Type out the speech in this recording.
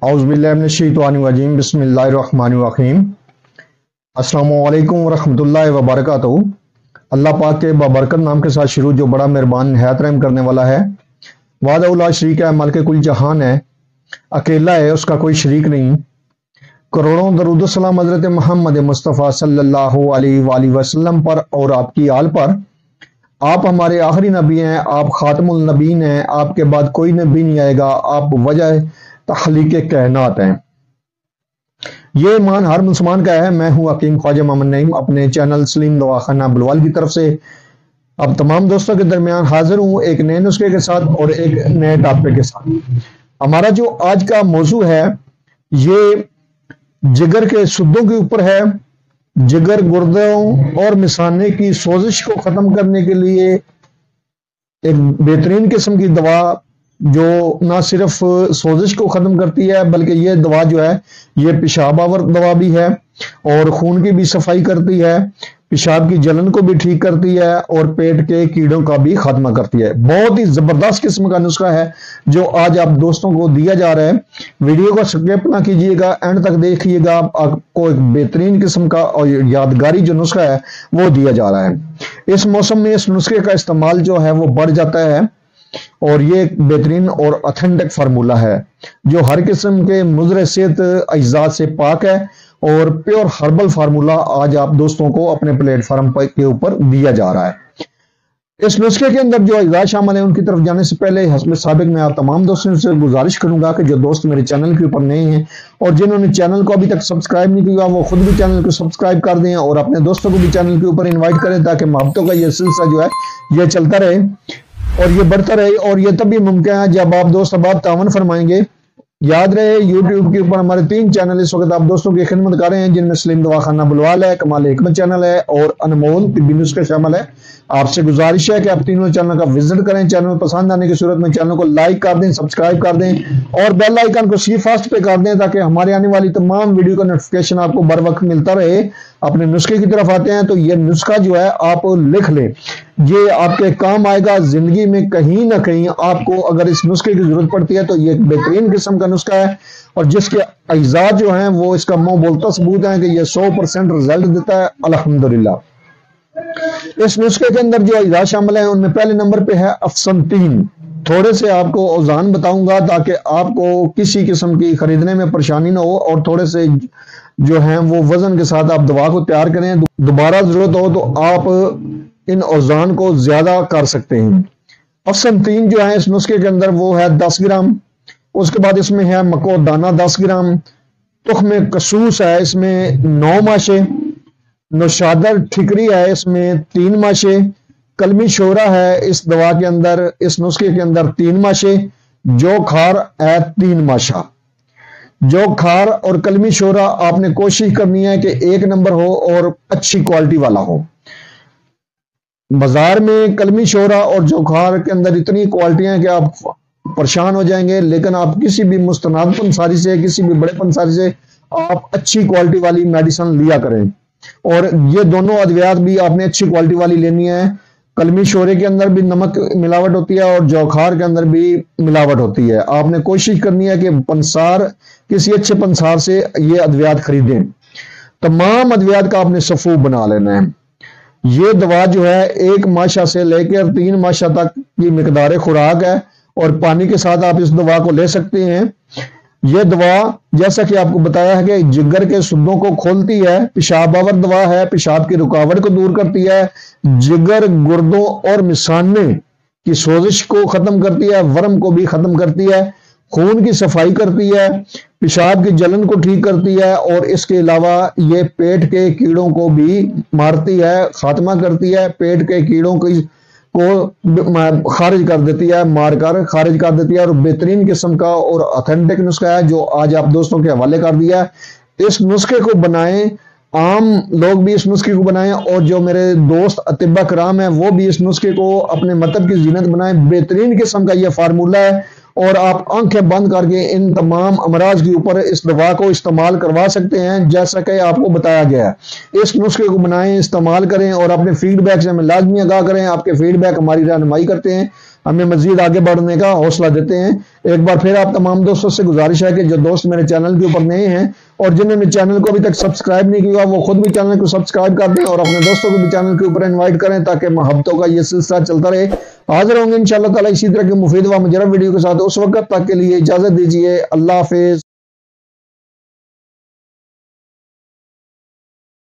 औज़ुबिल्लाहिमिनश्शैतानिर्रजीम बिस्मिल्लाहिर्रहमानिर्रहीम। अस्सलामु अलैकुम वरहमतुल्लाहि वबरकातुहू। अल्लाह पाक के बाबरकत नाम के साथ शुरू, जो बड़ा मेहरबान निहायत रहम करने वाला है। वाहदहू ला शरीक है, मालिक कुल जहान है, अकेला है, उसका कोई शरीक नहीं। करोड़ों दरूद सलाम हज़रत मोहम्मद मुस्तफ़ा सल्लल्लाहु अलैहि वसल्लम पर और आपकी आल पर। आप हमारे आखिरी नबी हैं, आप खातमुल नबीन हैं, आपके बाद कोई नबी नहीं आएगा, आप वजह तख्लीक कायनात हैं। ये ईमान हर मुसलमान का है। मैं हूँ हकीम ख्वाजा मोहम्मद नईम, अपने चैनल सलीम दवाखाना बुलवाल की तरफ से अब तमाम दोस्तों के दरमियान हाजिर हूँ एक नए नुस्खे के साथ और एक नए टॉपिक के साथ। हमारा जो आज का मौजू है ये जिगर के सुद्दों के ऊपर है। जिगर, गुर्दों और मिसाने की सोजिश को खत्म करने के लिए एक बेहतरीन किस्म की दवा जो ना सिर्फ सोजिश को ख़त्म करती है, बल्कि ये दवा जो है ये पेशाब आवर दवा भी है और खून की भी सफाई करती है, पेशाब की जलन को भी ठीक करती है और पेट के कीड़ों का भी खात्मा करती है। बहुत ही ज़बरदस्त किस्म का नुस्खा है जो आज आप दोस्तों को दिया जा रहा है। वीडियो को स्किप ना कीजिएगा, एंड तक देखिएगा, आपको एक बेहतरीन किस्म का और यादगारी जो नुस्खा है वो दिया जा रहा है। इस मौसम में इस नुस्खे का इस्तेमाल जो है वो बढ़ जाता है और ये एक बेहतरीन और ऑथेंटिक फार्मूला है जो हर किस्म के मुज़र सेहत अज्जात से पाक है और प्योर हर्बल फार्मूला आज आप दोस्तों को अपने प्लेटफॉर्म के ऊपर दिया जा रहा है। इस नुस्खे के अंदर जो अज्जात शामिल है उनकी तरफ जाने से पहले हस्ब साबिक में आप तमाम दोस्तों से गुजारिश करूंगा कि जो दोस्त मेरे चैनल के ऊपर नए हैं और जिन्होंने चैनल को अभी तक सब्सक्राइब नहीं किया वो खुद भी चैनल को सब्सक्राइब कर दें और अपने दोस्तों को भी चैनल के ऊपर इन्वाइट करें ताकि मोहब्बतों का ये सिलसिला जो है ये चलता रहे और ये बढ़ता रहे। और ये तभी मुमकिन है जब आप दोस्त अब तावन फरमाएंगे। याद रहे यूट्यूब के ऊपर हमारे 3 चैनल इस वक्त आप दोस्तों की खिदमत कर रहे हैं, जिनमें सलीम दवाखाना बुलवाल है, कमाल हिकमत चैनल है और अनमोल तिब्बी नुस्खे शामिल है। आपसे गुजारिश है कि आप तीनों चैनल का विजिट करें। चैनल पसंद आने की सूरत में चैनल को लाइक कर दें, सब्सक्राइब कर दें और बेल आइकन को सी फास्ट पे कर दें ताकि हमारे आने वाली तमाम वीडियो का नोटिफिकेशन आपको बर वक्त मिलता रहे। अपने नुस्खे की तरफ आते हैं तो ये नुस्खा जो है आप लिख लें, ये आपके काम आएगा जिंदगी में। कहीं ना कहीं आपको अगर इस नुस्खे की जरूरत पड़ती है तो ये एक बेहतरीन किस्म का नुस्खा है और जिसके अज्जात जो हैं वो इसका मुंह बोलता सबूत है कि ये 100% रिजल्ट देता है अल्हम्दुलिल्लाह। इस नुस्खे के अंदर जो अज्जात शामिल हैं उनमें पहले नंबर पे है अफसनतीन। थोड़े से आपको औजान बताऊंगा ताकि आपको किसी किस्म की खरीदने में परेशानी ना हो और थोड़े से जो हैं वो वजन के साथ आप दवा को तैयार करें। दोबारा जरूरत हो तो आप इन औजान को ज्यादा कर सकते हैं। अफसनतीन जो है इस नुस्खे के अंदर वो है 10 ग्राम। उसके बाद इसमें है मको दाना 10 ग्राम, तुख्म कसूस है इसमें 9 माशे, नौशादर ठिकरी है इसमें 3 माशे, कलमी शोरा है इस दवा के अंदर, इस नुस्खे के अंदर 3 माशे, जो खार है 3 माशा। जो खार और कलमी शोरा आपने कोशिश करनी है कि 1 नंबर हो और अच्छी क्वालिटी वाला हो। बाजार में कलमी शोरा और जोखार के अंदर इतनी क्वालिटियां हैं कि आप परेशान हो जाएंगे, लेकिन आप किसी भी मुस्तनाद पंसारी से, किसी भी बड़े पंसारी से आप अच्छी क्वालिटी वाली मेडिसिन लिया करें। और ये दोनों अद्वियात भी आपने अच्छी क्वालिटी वाली लेनी है। कलमी शोरे के अंदर भी नमक मिलावट होती है और जोखार के अंदर भी मिलावट होती है। आपने कोशिश करनी है कि पंसार, किसी अच्छे पंसार से ये अद्वियात खरीदें। तमाम अद्वियात का आपने सफू बना लेना है। ये दवा जो है 1 माशा से लेकर 3 माशा तक की मिकदार खुराक है और पानी के साथ आप इस दवा को ले सकते हैं। यह दवा जैसा कि आपको बताया है कि जिगर के सुद्दों को खोलती है, पेशाब आवर दवा है, पेशाब की रुकावट को दूर करती है, जिगर, गुर्दों और मिसाने की सोजिश को खत्म करती है, वर्म को भी खत्म करती है, खून की सफाई करती है, पेशाब की जलन को ठीक करती है और इसके अलावा ये पेट के कीड़ों को भी मारती है, खात्मा करती है, पेट के कीड़ों को खारिज कर देती है, मारकर खारिज कर देती है। और बेहतरीन किस्म का और ऑथेंटिक नुस्खा है जो आज आप दोस्तों के हवाले कर दिया है। इस नुस्खे को बनाएं, आम लोग भी इस नुस्खे को बनाएं और जो मेरे दोस्त अतिब्बा कराम है वो भी इस नुस्खे को अपने मतलब की जीनत बनाएं। बेहतरीन किस्म का यह फार्मूला है اور آپ آنکھیں بند کر کے ان تمام امراض کے اوپر اس دوا کو استعمال کروا سکتے ہیں جیسا کہ آپ کو بتایا گیا ہے۔ اس نسخے کو بنائیں، استعمال کریں اور اپنے فیڈ بیک سے ہمیں لازمی آگاہ کریں۔ آپ کے فیڈ بیک ہماری رہنمائی کرتے ہیں، ہمیں مزید آگے بڑھنے کا حوصلہ دیتے ہیں۔ ایک بار پھر آپ تمام دوستوں سے گزارش ہے کہ جو دوست میرے چینل کے اوپر نئے ہیں اور جنہوں نے چینل کو ابھی تک سبسکرائب نہیں کیا وہ خود بھی چینل کو سبسکرائب کر دیں اور اپنے دوستوں کو بھی چینل کے اوپر انوائٹ کریں تاکہ محبتوں کا یہ سلسلہ چلتا رہے۔ حاضر ہوں گے انشاءاللہ تعالی اسی طرح کے مفید و مجرب ویڈیو کے ساتھ، اس وقت تک کے لیے اجازت دیجیے۔ اللہ حافظ۔